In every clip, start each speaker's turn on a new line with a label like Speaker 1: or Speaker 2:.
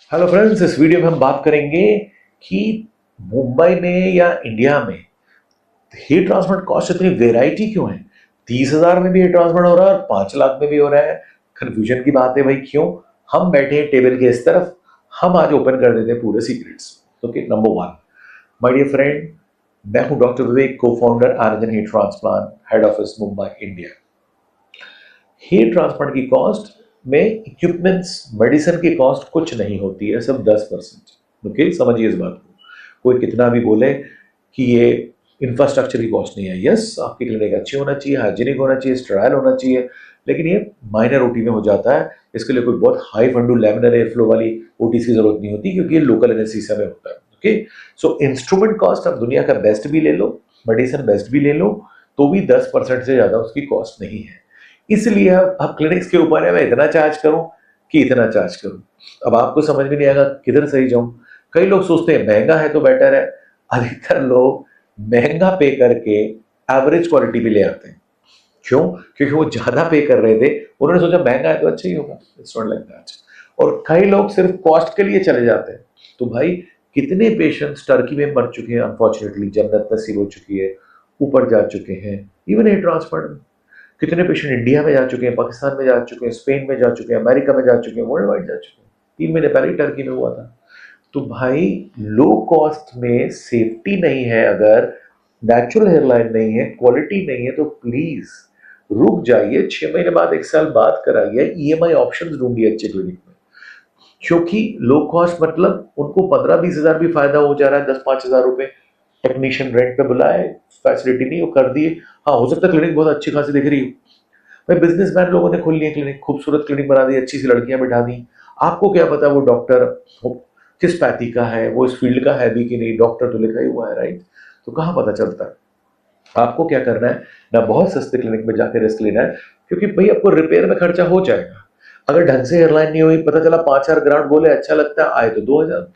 Speaker 1: Hello friends, इस video में हम बात करेंगे कि मुंबई में या इंडिया में हेयर ट्रांसप्लांट कॉस्ट इतनी वेराइटी क्यों है। 30,000 में भी हेयर ट्रांसप्लांट हो रहा है और 5 लाख में भी हो रहा है। कंफ्यूजन की बात है भाई, क्यों? हम बैठे हैं टेबल के इस तरफ, हम आज ओपन कर देते हैं पूरे secrets. Okay, number one, my dear friend, मैं हूं doctor Vivek, co founder Aryan hair transplant, head office Mumbai, India. Hair transplant की कॉस्ट में इक्विपमेंट्स, मेडिसिन की कॉस्ट कुछ नहीं होती है, सिर्फ 10%। ओके, समझिए इस बात को। कोई कितना भी बोले कि ये इंफ्रास्ट्रक्चर की कॉस्ट नहीं है, यस, आपकी क्लिनिक अच्छी होना चाहिए, हाइजीनिक होना चाहिए, स्टेराइल होना चाहिए, लेकिन ये माइनर ओटी में हो जाता है। इसके लिए कोई बहुत हाई फंडू लैमिनर एयर फ्लो वाली ओटी की जरूरत नहीं होती, क्योंकि ये लोकल एनेस्थीसिया में होता है। ओके, सो इंस्ट्रूमेंट कॉस्ट आप दुनिया का बेस्ट भी ले लो, मेडिसिन बेस्ट भी ले लो, तो भी 10% से ज्यादा उसकी कॉस्ट नहीं है। इसलिए अब क्लिनिक्स के ऊपर है, मैं इतना चार्ज करूं कि इतना चार्ज करूं। अब आपको समझ में नहीं आएगा किधर सही जाऊं। कई लोग सोचते हैं महंगा है तो बेटर है। अधिकतर लोग महंगा पे करके एवरेज क्वालिटी भी ले आते हैं। क्यों? क्योंकि वो ज्यादा पे कर रहे थे, उन्होंने सोचा महंगा है तो अच्छा ही होगा। It's not like that. और कई लोग सिर्फ कॉस्ट के लिए चले जाते हैं। तो भाई, कितने पेशेंट्स टर्की में मर चुके हैं, अनफॉर्चुनेटली जन्नत नसीब हो चुकी है, ऊपर जा चुके हैं, इवन हेयर ट्रांसप्लांट में। कितने पेशेंट इंडिया में जा चुके हैं, पाकिस्तान में जा चुके हैं, स्पेन में जा चुके हैं, अमेरिका में जा चुके हैं, वर्ल्ड वाइड जा चुके हैं। 3 महीने पहले ही टर्की में हुआ था। तो भाई, लो कॉस्ट में सेफ्टी नहीं है, अगर नेचुरल हेयरलाइन नहीं है, क्वालिटी नहीं है, तो प्लीज रुक जाइए। 6 महीने बाद, 1 साल बाद कराइए। ईएमआई ऑप्शंस ढूंढिए अच्छे क्लिनिक में। क्योंकि लो कॉस्ट मतलब उनको 15-20 हजार भी फायदा हो जा रहा है। 10-5 हजार रुपए टेक्नीशियन रेंट पे बुलाए, फैसिलिटी नहीं वो कर दिए। हाँ, हो सकता है क्लिनिक बहुत अच्छी खासी दिख रही हो, भाई बिजनेसमैन लोगों ने खोल लिया क्लिनिक, खूबसूरत क्लिनिक बना दी, अच्छी सी लड़कियां बिठा दी। आपको क्या पता वो डॉक्टर किस पैथी का है, वो इस फील्ड का है भी कि नहीं। डॉक्टर तो लिखा ही हुआ है, राइट? तो कहाँ पता चलता है। आपको क्या करना है ना, बहुत सस्ते क्लिनिक में जाकर रिस्क लेना है, क्योंकि भाई आपको रिपेयर में खर्चा हो जाएगा। अगर ढंग से एयरलाइन नहीं हुई, पता चला 5 हजार ग्रांट बोले, अच्छा लगता है, आए तो 2 हजार,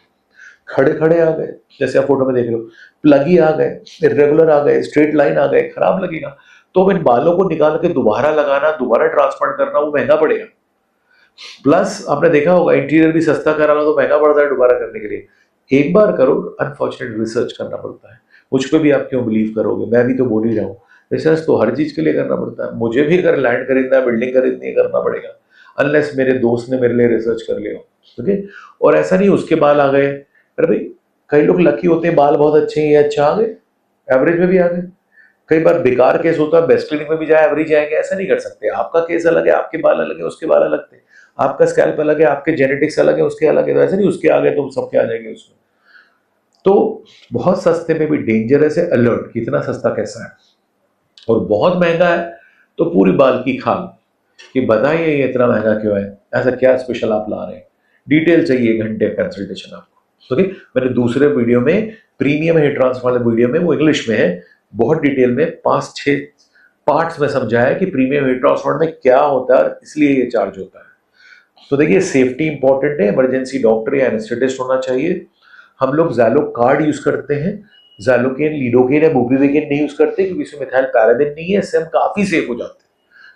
Speaker 1: खड़े खड़े आ गए, जैसे आप फोटो में देख रहे हो, प्लगी आ गए, इरेगुलर आ गए, स्ट्रेट लाइन आ गए, खराब लगेगा। तो अब इन बालों को निकाल के दोबारा लगाना, दोबारा ट्रांसप्लांट करना, वो महंगा पड़ेगा। प्लस आपने देखा होगा, इंटीरियर भी सस्ता कराना तो महंगा पड़ता है दोबारा करने के लिए। एक बार करो, अनफॉर्चुनेट रिसर्च करना पड़ता है। मुझ पे भी आप क्यों बिलीव करोगे, मैं भी तो बोल ही रहा हूँ। रिसर्च तो हर चीज के लिए करना पड़ता है। मुझे भी अगर लैंड खरीदना है, बिल्डिंग खरीदनी है, करना पड़ेगा, अनलेस मेरे दोस्त ने मेरे लिए रिसर्च कर लिया हो। ओके, और ऐसा नहीं उसके बाल आ गए। अरे भाई, कई लोग लकी होते हैं, बाल बहुत अच्छे हैं, ये अच्छा आ गए, एवरेज में भी आ गए। कई बार बेकार केस होता है, बेस्ट क्लिनिक में भी जाए, एवरेज आएंगे, ऐसा नहीं कर सकते। आपका केस अलग है, आपके बाल अलग है, उसके बाल अलग थे। आपका स्कैल्प अलग है, आपके जेनेटिक्स अलग है, उसके अलग है। तो ऐसा नहीं उसके आ गए तो सबके आ जाएंगे उसमें। तो बहुत सस्ते में भी डेंजरस है, अलर्ट कितना सस्ता कैसा है। और बहुत महंगा है तो पूरी बाल की खाल कि बताइए ये इतना महंगा क्यों है, ऐसा क्या स्पेशल आप ला रहे हैं। डिटेल चाहिए, 1 घंटे कंसल्टेशन आपको। ओके, मैंने दूसरे वीडियो में, प्रीमियम हेयर ट्रांसफर वाले वीडियो में, वो इंग्लिश में है, बहुत डिटेल में 5-6 पार्ट्स में समझाया है कि प्रीमियम हेयर ट्रांसफर में क्या होता है, इसलिए ये चार्ज होता है। तो देखिए, सेफ्टी इंपॉर्टेंट है, इमरजेंसी डॉक्टर या एनेस्थेटिस्ट होना चाहिए। हम लोग ज़ैलो कार्ड यूज करते हैं, ज़ैलोकेन, लीडोकेन या बुप्रीविकेन नहीं यूज करते, क्योंकि इसमें मिथाइल पैराबेन नहीं है, इससे हम काफी सेफ हो जाते हैं।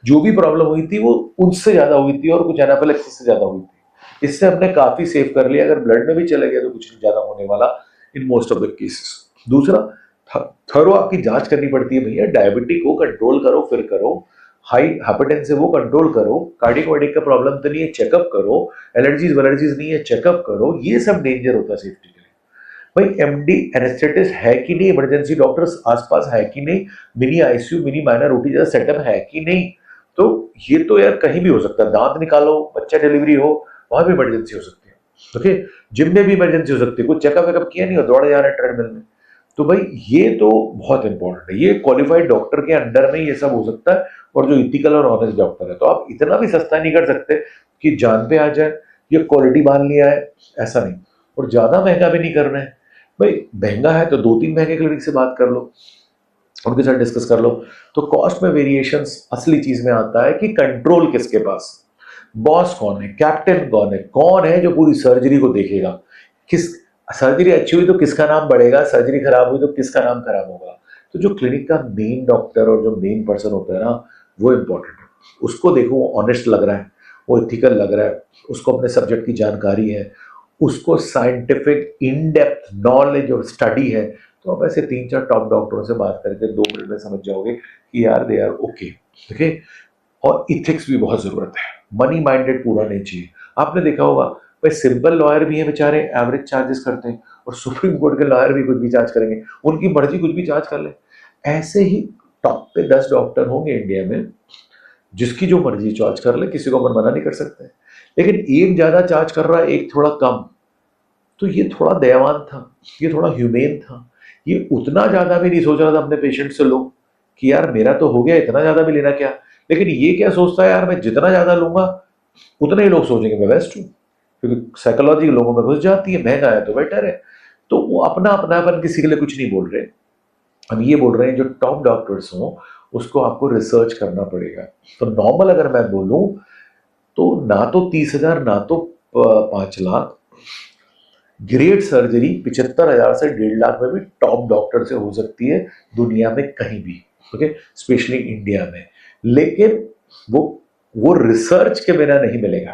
Speaker 1: जो भी प्रॉब्लम हुई थी वो उससे ज्यादा हुई थी, और कुछ एनाफिलेक्सिस से ज्यादा हुई थी। इससे हमने काफी सेव कर लिया। अगर ब्लड में भी चले गया तो कुछ नहीं ज्यादा होने वाला in most of the cases. दूसरा, थरो आपकी जांच करनी पड़ती है भैया। डायबिटिक को कंट्रोल करो, फिर करो। हाई हाइपरटेंसिव वो कंट्रोल करो। कार्डियक वार्डिक का प्रॉब्लम तो नहीं है, चेकअप करो। एलर्जीज वलर्जीज नहीं है, चेकअप करो। ये सब डेंजर होता है सेफ्टी के लिए। भाई, एमडी एनेस्थेटिस्ट है कि नहीं, इमरजेंसी डॉक्टर्स आसपास है कि नहीं, mini ICU, mini minor OT जैसा सेटअप है कि नहीं। तो ये तो यार कहीं भी हो सकता है। दांत निकालो, बच्चा डिलीवरी हो, वहां भी इमरजेंसी हो सकती है। ओके, जिम में भी इमरजेंसी हो सकती है, कुछ चेकअप वेकअप किया नहीं हो, दौड़े जा रहे हैं ट्रेडमिल में। तो भाई, ये तो बहुत इंपॉर्टेंट है। ये क्वालिफाइड डॉक्टर के अंडर में ये सब हो सकता है, और जो इथिकल और ऑनेस्ट डॉक्टर है। तो आप इतना भी सस्ता नहीं कर सकते कि जान पे आ जाए, ये क्वालिटी मान लिया है, ऐसा नहीं। और ज्यादा महंगा भी नहीं करना है। भाई, महंगा है तो 2-3 महंगे क्लिनिक से बात कर लो, उनके साथ डिस्कस कर लो। तो कॉस्ट में वेरिएशंस असली चीज में आता है कि कंट्रोल किसके पास, बॉस कौन है, कैप्टन कौन है जो पूरी सर्जरी को देखेगा। किस सर्जरी अच्छी हुई तो किसका नाम बढ़ेगा, सर्जरी खराब हुई तो किसका नाम खराब होगा। तो जो क्लिनिक का मेन डॉक्टर और जो मेन पर्सन होता है ना, वो इंपॉर्टेंट है। उसको देखो, वो ऑनेस्ट लग रहा है, वो इथिकल लग रहा है, उसको अपने सब्जेक्ट की जानकारी है, उसको साइंटिफिक इन डेप्थ नॉलेज और स्टडी है, तो आप ऐसे 3-4 टॉप डॉक्टरों से बात करके 2 मिनट में समझ जाओगे कि यार दे आर ओके। ठीक है। और इथिक्स भी बहुत जरूरत है, मनी माइंडेड पूरा नहीं चाहिए। आपने देखा होगा भाई, सिंपल लॉयर भी हैं बेचारे, एवरेज चार्जेस करते हैं, और सुप्रीम कोर्ट के लॉयर भी कुछ भी चार्ज करेंगे, उनकी मर्जी कुछ भी चार्ज कर ले। ऐसे ही टॉप पे 10 डॉक्टर होंगे इंडिया में, जिसकी जो मर्जी चार्ज कर ले, किसी को अपन मना नहीं कर सकते। लेकिन एक ज्यादा चार्ज कर रहा है, एक थोड़ा कम, तो ये थोड़ा दयावान था, ये थोड़ा ह्यूमेन था, ये उतना ज्यादा भी नहीं सोच रहा था अपने पेशेंट से लो कि यार मेरा तो हो गया, इतना ज्यादा भी लेना क्या। लेकिन ये क्या सोचता है, यार मैं जितना ज्यादा लूंगा उतने ही लोग सोचेंगे मैं बेस्ट हूँ, क्योंकि साइकोलॉजी लोगों में घुस जाती है, महंगा है तो बेटर है। तो वो अपना अपनापन किसी के लिए कुछ नहीं बोल रहे। हम ये बोल रहे हैं जो टॉप डॉक्टर्स हों उसको आपको रिसर्च करना पड़ेगा। तो नॉर्मल अगर मैं बोलूं तो ना तो 30,000 ना तो 5 लाख, ग्रेट सर्जरी 75,000 से 1.5 लाख में भी टॉप डॉक्टर से हो सकती है दुनिया में कहीं भी। ओके, स्पेशली इंडिया में। लेकिन वो रिसर्च के बिना नहीं मिलेगा,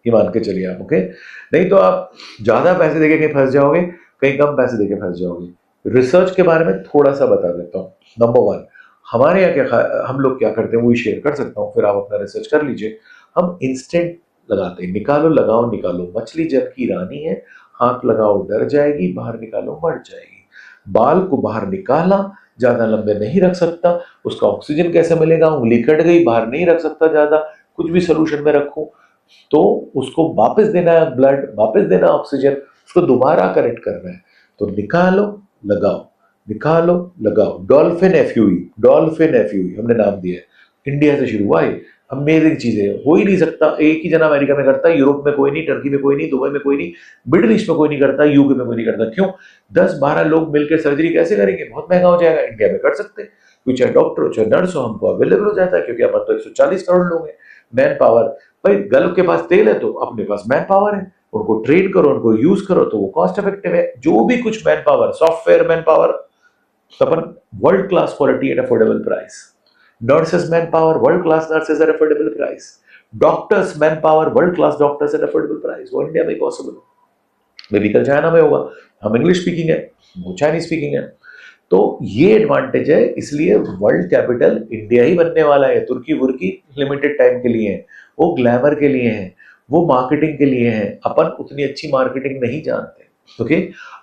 Speaker 1: ये मान के चलिए आप। ओके, नहीं तो आप ज्यादा पैसे देके कहीं फंस जाओगे, कहीं कम पैसे देके फंस जाओगे। रिसर्च के बारे में थोड़ा सा बता देता हूँ। नंबर 1, हमारे यहाँ क्या, हम लोग क्या करते हैं वही शेयर कर सकता हूँ, फिर आप अपना रिसर्च कर लीजिए। हम इंस्टेंट लगाते हैं, निकालो लगाओ निकालो, मछली जल की रानी है, हाथ लगाओ डर जाएगी, बाहर निकालो मर जाएगी। बाल को बाहर निकाला, ज्यादा लंबे नहीं रख सकता, उसका ऑक्सीजन कैसे मिलेगा, उंगली कट गई, बाहर नहीं रख सकता ज्यादा, कुछ भी सोल्यूशन में रखूं, तो उसको वापस देना है ब्लड, वापस देना ऑक्सीजन, उसको दोबारा करेक्ट करना है। तो निकालो लगाओ, निकालो लगाओ, डॉल्फिन एफ्यूई, डॉल्फिन एफ्यूई हमने नाम दिया है, इंडिया से शुरू हुआ है। अमेजिंग चीज है, हो ही नहीं सकता, एक ही जना अमेरिका में करता है, यूरोप में कोई नहीं, टर्की में कोई नहीं, दुबई में कोई नहीं, मिडिल ईस्ट में कोई नहीं करता, यूके में कोई नहीं करता। क्यों? 10-12 लोग मिलकर सर्जरी कैसे करेंगे, बहुत महंगा हो जाएगा। इंडिया में कर सकते हैं, क्योंकि चाहे डॉक्टर हो चाहे नर्स हो, हमको अवेलेबल हो जाता है, क्योंकि अपन तो 140 करोड़ लोग हैं। मैन पावर, भाई गल्फ के पास तेल है तो अपने पास मैन पावर है, उनको ट्रेन करो, उनको यूज करो, तो वो कॉस्ट इफेक्टिव है। जो भी कुछ man power, software man power, upon world class quality at affordable price. Nurses man power, world class nurses at affordable price. Doctors man power, world class doctors at affordable price. वो India में possible है। Baby कल China में होगा, हम English speaking है, वो Chinese speaking है। तो ये एडवांटेज है, इसलिए वर्ल्ड कैपिटल इंडिया ही बनने वाला है। तुर्की वुर्की लिमिटेड टाइम के लिए है, वो ग्लैमर के लिए है, वो मार्केटिंग के लिए है। अपन उतनी अच्छी मार्केटिंग नहीं जानते। ओके,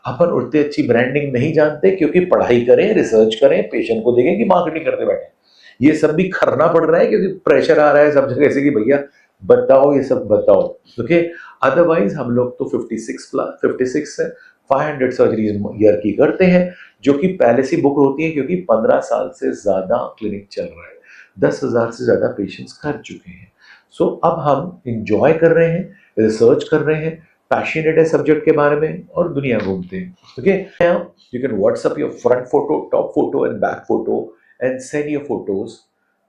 Speaker 1: अपन उतनी अच्छी ब्रांडिंग नहीं जानते, क्योंकि पढ़ाई करें, रिसर्च करें, पेशेंट को देखें कि मार्केटिंग करते बैठे। ये सब भी करना पड़ रहा है क्योंकि प्रेशर आ रहा है सब जगह से कि भैया बताओ, ये सब बताओ। ओके, अदरवाइज हम लोग तो 56 से 500 सर्जरीज ईयर की करते हैं, जो कि पहले से बुक होती है, क्योंकि 15 साल से ज्यादा क्लिनिक चल रहा है, 10,000 से ज्यादा पेशेंट्स कर चुके हैं। सो अब हम इंजॉय कर रहे हैं, रिसर्च कर रहे हैं, पैशनेट है सब्जेक्ट के बारे में, और दुनिया घूमते हैं। Okay, you can WhatsApp your front photo, top photo and back photo, and send your photos,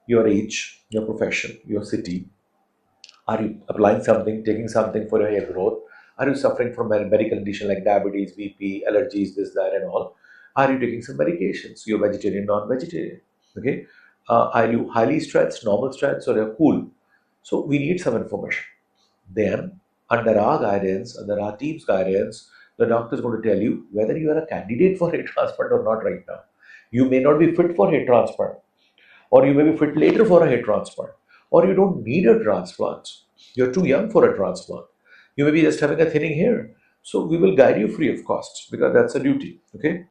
Speaker 1: your age, your profession, your city. Are you applying something, taking something for your hair growth? Are you suffering from a medical condition like diabetes, BP, allergies, this, that, and all? Are you taking some medications? You're vegetarian, non-vegetarian. Okay. Are you highly stressed, normal stress, or you're cool? So we need some information. Then, under our guidance, under our team's guidance, the doctor is going to tell you whether you are a candidate for hair transplant or not right now. You may not be fit for hair transplant, or you may be fit later for a hair transplant, or you don't need a transplant. You're too young for a transplant. You may be just having a thinning hair. So we will guide you free of cost, because that's a duty. Okay.